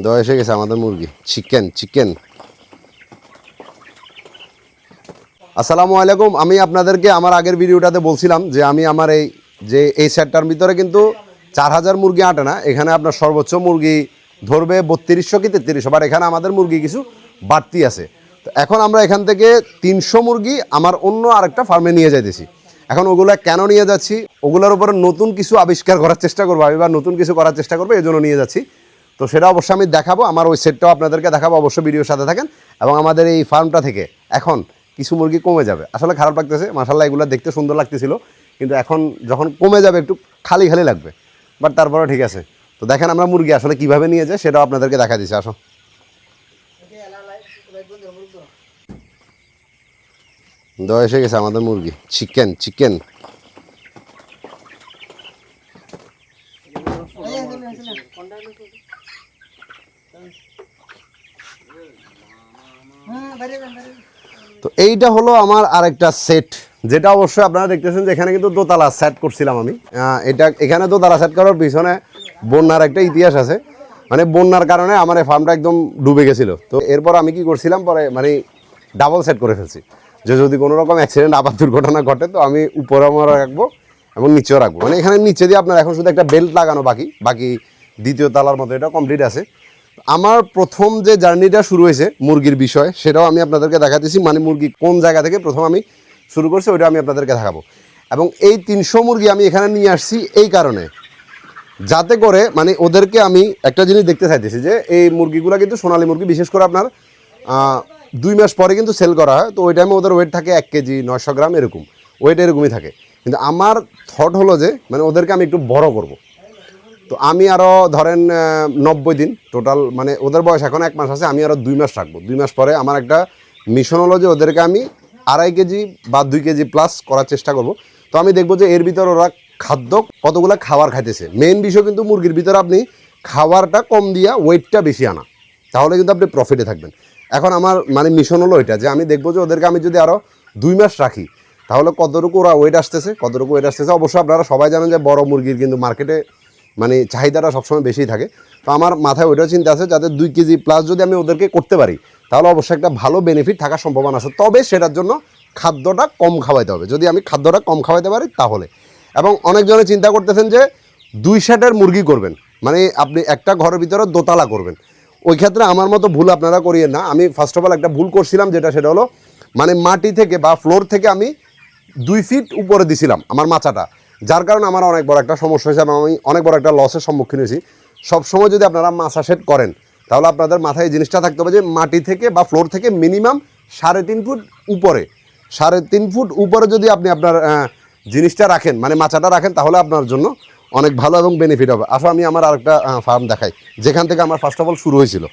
দেওয়া এসে গেছে আমাদের মুরগি চিকেন। আসসালামু আলাইকুম। আমি আপনাদেরকে আমার আগের ভিডিওটাতে বলছিলাম যে আমি আমার এই সেটটার ভিতরে কিন্তু 4000 মুরগি আটে না, এখানে আপনার সর্বোচ্চ মুরগি ধরবে 3200 কি 3300, বাট এখানে আমাদের মুরগি কিছু বাড়তি আছে। তো এখন আমরা এখান থেকে 300 মুরগি আমার অন্য আরেকটা ফার্মে নিয়ে যাইতেছি। এখন ওগুলা কেন নিয়ে যাচ্ছি, ওগুলোর উপরে নতুন কিছু আবিষ্কার করার চেষ্টা করবো আমি, বা নতুন কিছু করার চেষ্টা করবো, এই জন্য নিয়ে যাচ্ছি। তো সেটা অবশ্যই আমি দেখাবো, আমার ওই সেটটাও আপনাদেরকে দেখাবো, অবশ্যই ভিডিওর সাথে থাকেন। এবং আমাদের এই ফার্মটা থেকে এখন কিছু মুরগি কমে যাবে, আসলে খারাপ লাগতেছে, মাশাআল্লাহ এগুলো দেখতে সুন্দর লাগতেছিল, কিন্তু এখন যখন কমে যাবে একটু খালি লাগবে, বাট তারপরে ঠিক আছে। তো দেখেন আমরা মুরগি আসলে কীভাবে নিয়ে যাই সেটাও আপনাদেরকে দেখা দিচ্ছি। আসো, দেওয়া এসে গেছে আমাদের মুরগি চিকেন। তো এইটা হলো আমার আরেকটা সেট, যেটা অবশ্যই আপনারা দেখতেছেন যে এখানে কিন্তু দোতলা সেট করছিলাম আমি। এখানে দোতলা সেট করার পিছনে বন্যার একটা ইতিহাস আছে, মানে বন্যার কারণে আমার এই ফার্মটা একদম ডুবে গেছিলো। তো এরপর আমি কি করছিলাম, পরে মানে ডাবল সেট করে ফেলছি, যে যদি কোনো রকম অ্যাক্সিডেন্ট আবার দুর্ঘটনা ঘটে তো আমি উপরে আমার রাখবো এবং নিচেও রাখবো। মানে এখানে নিচে দিয়ে আপনার এখন শুধু একটা বেল্ট লাগানো বাকি দ্বিতীয় তলার মতো এটা কমপ্লিট আছে। আমার প্রথম যে জার্নিটা শুরু হয়েছে মুরগির বিষয়, সেটাও আমি আপনাদেরকে দেখাতেছি। মানে মুরগি কোন জায়গা থেকে প্রথম আমি শুরু করছি ওইটা আমি আপনাদেরকে দেখাবো। এবং এই 300 মুরগি আমি এখানে নিয়ে আসছি এই কারণে, যাতে করে মানে ওদেরকে আমি একটা জিনিস দেখতে চাইতেছি যে এই মুরগিগুলো কিন্তু সোনালী মুরগি, বিশেষ করে আপনার 2 মাস পরে কিন্তু সেল করা হয়। তো ওই টাইমে ওদের ওয়েট থাকে 1 কেজি 900 গ্রাম, এরকম ওয়েট এরকমই থাকে। কিন্তু আমার থট হলো যে মানে ওদেরকে আমি একটু বড় করব। তো আমি আরও ধরেন 90 দিন টোটাল, মানে ওদের বয়স এখন 1 মাস আছে, আমি আরও 2 মাস রাখবো। 2 মাস পরে আমার একটা মিশন হলো যে ওদেরকে আমি 2.5 কেজি বা 2 কেজি প্লাস করার চেষ্টা করব। তো আমি দেখবো যে এর ভিতর ওরা খাদ্য কতগুলো খাবার খাইতেছে। মেইন বিষয় কিন্তু মুরগির ভিতরে আপনি খাবারটা কম দিয়া ওয়েটটা বেশি আনা, তাহলে কিন্তু আপনি প্রফিটে থাকবেন। এখন আমার মানে মিশন হলো এটা, যে আমি দেখবো যে ওদেরকে আমি যদি আরও 2 মাস রাখি তাহলে কতটুকু ওরা ওয়েট আসতেছে। অবশ্যই আপনারা সবাই জানেন যে বড় মুরগির কিন্তু মার্কেটে মানে চাহিদাটা সবসময় বেশিই থাকে। তো আমার মাথায় ওইটাও চিন্তা আছে, যাতে 2 কেজি প্লাস যদি আমি ওদেরকে করতে পারি তাহলে অবশ্যই একটা ভালো বেনিফিট থাকার সম্ভাবনা আছে। তবে সেটার জন্য খাদ্যটা কম খাওয়াইতে হবে। যদি আমি খাদ্যটা কম খাওয়াইতে পারি তাহলে। এবং অনেকজনে চিন্তা করতেছেন যে 2 সেটের মুরগি করবেন, মানে আপনি একটা ঘরের ভিতরে দোতলা করবেন। ওই ক্ষেত্রে আমার মতো ভুল আপনারা করিয়েন না। আমি ফার্স্ট অফ অল একটা ভুল করছিলাম, সেটা হলো মানে মাটি থেকে বা ফ্লোর থেকে আমি 2 ফিট উপরে দিছিলাম আমার মাচাটা, যার কারণে আমার অনেক বড় একটা সমস্যা হয়েছে এবং আমি অনেক বড় একটা লসের সম্মুখীন হয়েছি। সবসময় যদি আপনারা মাচা সেট করেন তাহলে আপনাদের মাথায় এই জিনিসটা থাকতে হবে যে মাটি থেকে বা ফ্লোর থেকে মিনিমাম 3.5 ফুট উপরে, 3.5 ফুট উপরে যদি আপনি আপনার জিনিসটা রাখেন, মানে মাচাটা রাখেন, তাহলে আপনার জন্য অনেক ভালো এবং বেনিফিট হবে। আসলে আমি আমার আরেকটা ফার্ম দেখাই, যেখান থেকে আমার ফার্স্ট অফ অল শুরু হয়েছিল।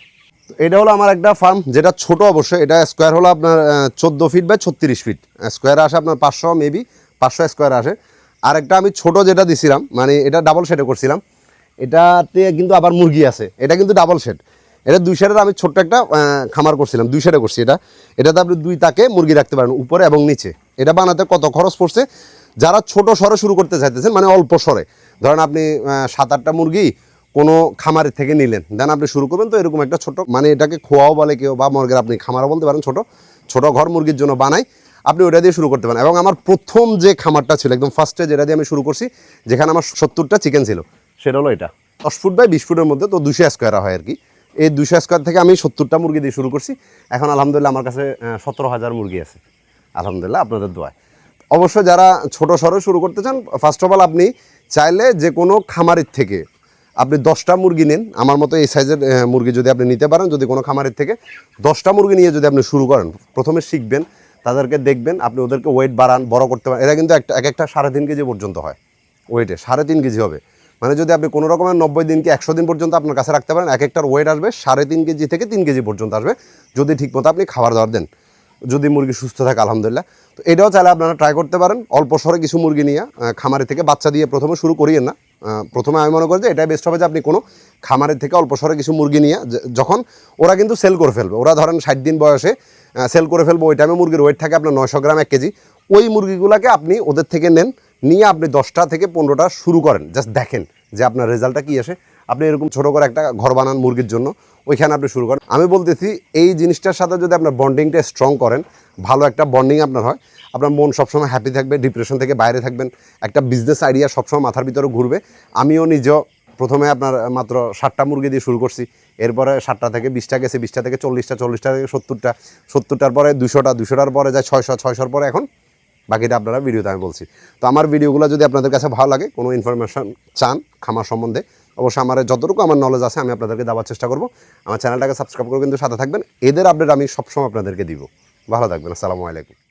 এটা হলো আমার একটা ফার্ম, যেটা ছোট অবশ্যই। এটা স্কোয়ার হলো আপনার 14 ফিট বাই 36 ফিট, স্কোয়ারে আসে আপনার 500 মেবি 500 স্কোয়ারে আসে। আরেকটা আমি ছোট যেটা দিছিলাম, মানে এটা ডাবল শেডে করছিলাম, এটাতে কিন্তু আবার মুরগি আছে, এটা কিন্তু ডাবল শেড। এটা 2 শেডের আমি ছোট্ট একটা খামার করছিলাম, 2 শেডে করছি। এটাতে আপনি 2 তাকে মুরগি রাখতে পারেন, উপরে এবং নিচে। এটা বানাতে কত খরচ পড়ছে, যারা ছোট সরে শুরু করতে চাইতেছেন, মানে অল্প সরে, ধরেন আপনি 7-8টা মুরগি কোনো খামারের থেকে নিলেন, দেন আপনি শুরু করবেন। তো এরকম একটা ছোট, মানে এটাকে খোয়াও বলে কেউ, বা মুরগির আপনি খামারও বলতে পারেন, ছোট ঘর মুরগির জন্য বানাই, আপনি ওটা দিয়ে শুরু করতে পারেন। এবং আমার প্রথম যে খামারটা ছিল একদম ফার্স্টে, যেটা দিয়ে আমি শুরু করছি, যেখানে আমার 70টা চিকেন ছিল, সেটা হলো এটা 10 ফুট বাই 20 ফুটের মধ্যে, তো 200 স্কোয়ার হয় আর কি। এই 200 স্কোয়ার থেকে আমি 70টা মুরগি দিয়ে শুরু করছি। এখন আলহামদুলিল্লাহ আমার কাছে 17,000 মুরগি আছে, আলহামদুলিল্লাহ, আপনাদের দোয়ায়। অবশ্য যারা ছোট সরে শুরু করতে চান, ফার্স্ট অফ অল আপনি চাইলে যে কোনো খামারের থেকে আপনি 10টা মুরগি নেন, আমার মতো এই সাইজের মুরগি যদি আপনি নিতে পারেন, যদি কোনো খামারের থেকে 10টা মুরগি নিয়ে যদি আপনি শুরু করেন, প্রথমে শিখবেন, তাদেরকে দেখবেন, আপনি ওদেরকে ওয়েট বাড়ান, বড় করতে পারেন। এরা কিন্তু একটা 3.5 কেজি পর্যন্ত হয় ওয়েটে, 3.5 কেজি হবে। মানে যদি আপনি কোনো রকমের 90 দিন কি 100 দিন পর্যন্ত আপনার কাছে রাখতে পারেন, একটার ওয়েট আসবে 3.5 কেজি থেকে 3 কেজি পর্যন্ত আসবে, যদি ঠিকমতো আপনি খাবার দাবার দেন, যদি মুরগি সুস্থ থাকে আলহামদুলিল্লাহ। তো এটাও চাইলে আপনারা ট্রাই করতে পারেন। অল্প সরে কিছু মুরগি নিয়ে খামারের থেকে বাচ্চা দিয়ে প্রথমে শুরু করিয়েন না। প্রথমে আমি মনে করি যে এটাই বেস্ট হবে, যে আপনি কোনো খামারের থেকে অল্প সরে কিছু মুরগি নিয়ে, যখন ওরা কিন্তু সেল করে ফেলবে, ওরা ধরেন 60 দিন বয়সে সেল করে ফেলবে, ওই টাইমে মুরগির ওয়েট থাকে আপনার 900 গ্রাম 1 কেজি। ওই মুরগিগুলোকে আপনি ওদের থেকে নেন, নিয়ে আপনি 10টা থেকে 15টা শুরু করেন, জাস্ট দেখেন যে আপনার রেজাল্টটা কী আসে। আপনি এরকম ছোটো করে একটা ঘর বানান মুরগির জন্য, ওইখানে আপনি শুরু করেন। আমি বলতেছি এই জিনিসটার সাথে যদি আপনার বন্ডিংটা স্ট্রং করেন, ভালো একটা বন্ডিং আপনার হয়, আপনার মন সবসময় হ্যাপি থাকবে, ডিপ্রেশন থেকে বাইরে থাকবেন, একটা বিজনেস আইডিয়া সবসময় মাথার ভিতরে ঘুরবে। আমিও নিজেও প্রথমে আপনার মাত্র 60টা মুরগি দিয়ে শুরু করছি, এরপরে 60টা থেকে 20টা গেছে, 20টা থেকে 40টা, 40টা থেকে 70টা, 70টার পরে 200টা, 200টার পরে যায় 600, 600র পরে এখন বাকিটা আপনারা ভিডিওতে আমি বলছি। তো আমার ভিডিওগুলো যদি আপনাদের কাছে ভালো লাগে, কোনো ইনফরমেশন চান খামার সম্বন্ধে, অবশ্যই আমার যতটুকু আমার নলেজ আছে আমি আপনাদেরকে দেওয়ার চেষ্টা করব। আমার চ্যানেলটাকে সাবস্ক্রাইব করে কিন্তু সাথে থাকবেন, এদের আপডেট আমি সবসময় আপনাদেরকে দিব। ভালো থাকবেন, আসসালামু আলাইকুম।